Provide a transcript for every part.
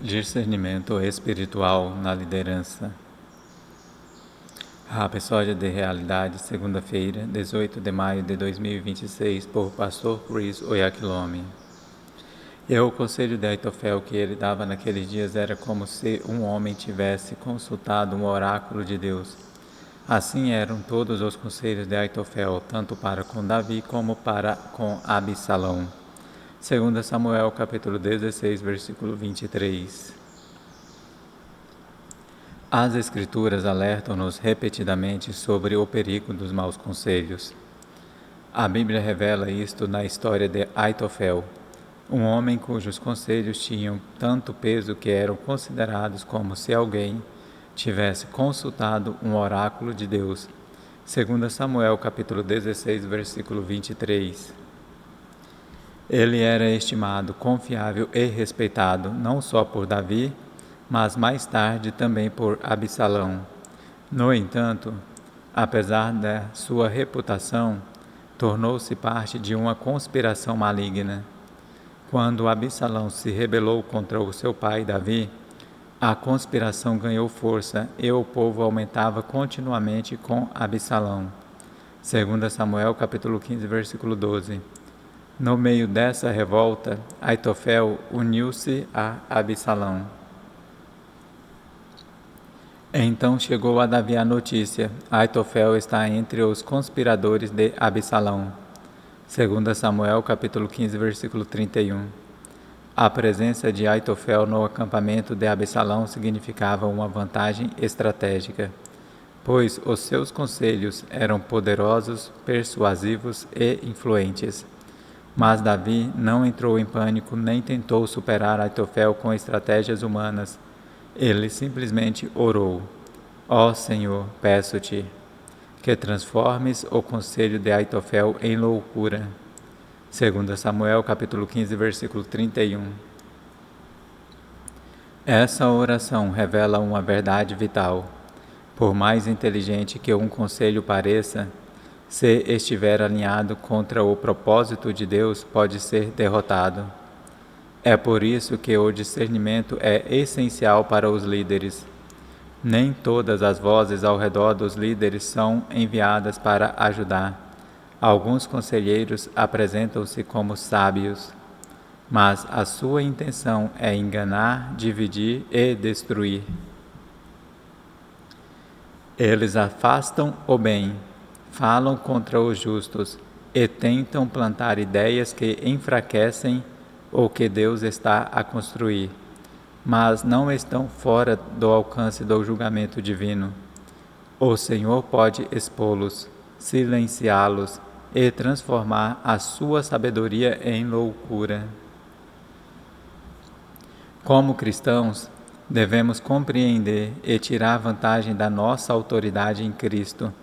Discernimento espiritual na liderança. Rapsódia de Realidade, segunda-feira, 18 de maio de 2026, por Pastor Chris Oyakhilome. E o conselho de Aitofel que ele dava naqueles dias era como se um homem tivesse consultado um oráculo de Deus. Assim eram todos os conselhos de Aitofel, tanto para com Davi como para com Absalão. 2 Samuel, capítulo 16, versículo 23. As Escrituras alertam-nos repetidamente sobre o perigo dos maus conselhos. A Bíblia revela isto na história de Aitofel, um homem cujos conselhos tinham tanto peso que eram considerados como se alguém tivesse consultado um oráculo de Deus. 2 Samuel, capítulo 16, versículo 23. Ele era estimado, confiável e respeitado, não só por Davi, mas mais tarde também por Absalão. No entanto, apesar da sua reputação, tornou-se parte de uma conspiração maligna. Quando Absalão se rebelou contra o seu pai Davi, a conspiração ganhou força e o povo aumentava continuamente com Absalão. 2 Samuel, capítulo 15, versículo 12. No meio dessa revolta, Aitofel uniu-se a Absalão. Então chegou a Davi a notícia: Aitofel está entre os conspiradores de Absalão. 2 Samuel, capítulo 15, versículo 31. A presença de Aitofel no acampamento de Absalão significava uma vantagem estratégica, pois os seus conselhos eram poderosos, persuasivos e influentes. Mas Davi não entrou em pânico nem tentou superar Aitofel com estratégias humanas. Ele simplesmente orou: Ó Senhor, peço-te que transformes o conselho de Aitofel em loucura. 2 Samuel, capítulo 15, versículo 31. Essa oração revela uma verdade vital. Por mais inteligente que um conselho pareça, se estiver alinhado contra o propósito de Deus, pode ser derrotado. É por isso que o discernimento é essencial para os líderes. Nem todas as vozes ao redor dos líderes são enviadas para ajudar. Alguns conselheiros apresentam-se como sábios, mas a sua intenção é enganar, dividir e destruir. Eles afastam o bem, falam contra os justos e tentam plantar ideias que enfraquecem o que Deus está a construir, mas não estão fora do alcance do julgamento divino. O Senhor pode expô-los, silenciá-los e transformar a sua sabedoria em loucura. Como cristãos, devemos compreender e tirar vantagem da nossa autoridade em Cristo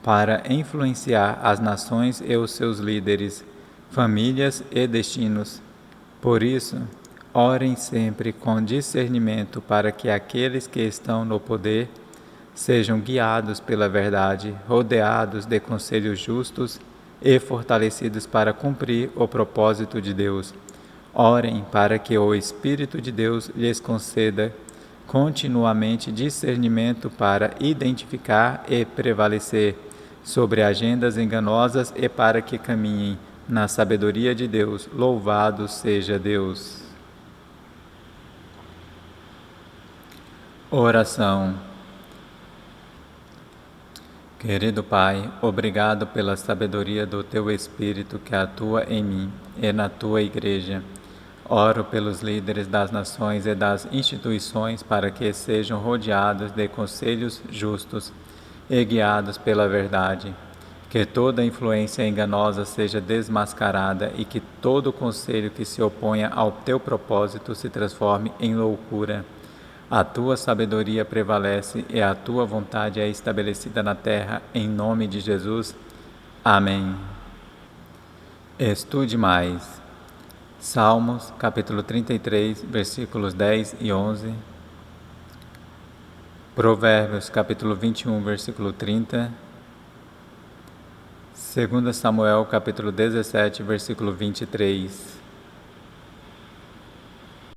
para influenciar as nações e os seus líderes, famílias e destinos. Por isso, orem sempre com discernimento para que aqueles que estão no poder sejam guiados pela verdade, rodeados de conselhos justos e fortalecidos para cumprir o propósito de Deus. Orem para que o Espírito de Deus lhes conceda continuamente discernimento para identificar e prevalecer sobre agendas enganosas e para que caminhem na sabedoria de Deus. Louvado seja Deus. Oração. Querido Pai, obrigado pela sabedoria do Teu Espírito que atua em mim e na Tua Igreja. Oro pelos líderes das nações e das instituições para que sejam rodeados de conselhos justos e guiados pela verdade. Que toda influência enganosa seja desmascarada e que todo conselho que se oponha ao Teu propósito se transforme em loucura. A Tua sabedoria prevalece e a Tua vontade é estabelecida na terra, em nome de Jesus. Amém. Estude mais. Salmos, capítulo 33, versículos 10 e 11. Provérbios, capítulo 21, versículo 30. 2 Samuel, capítulo 17, versículo 23.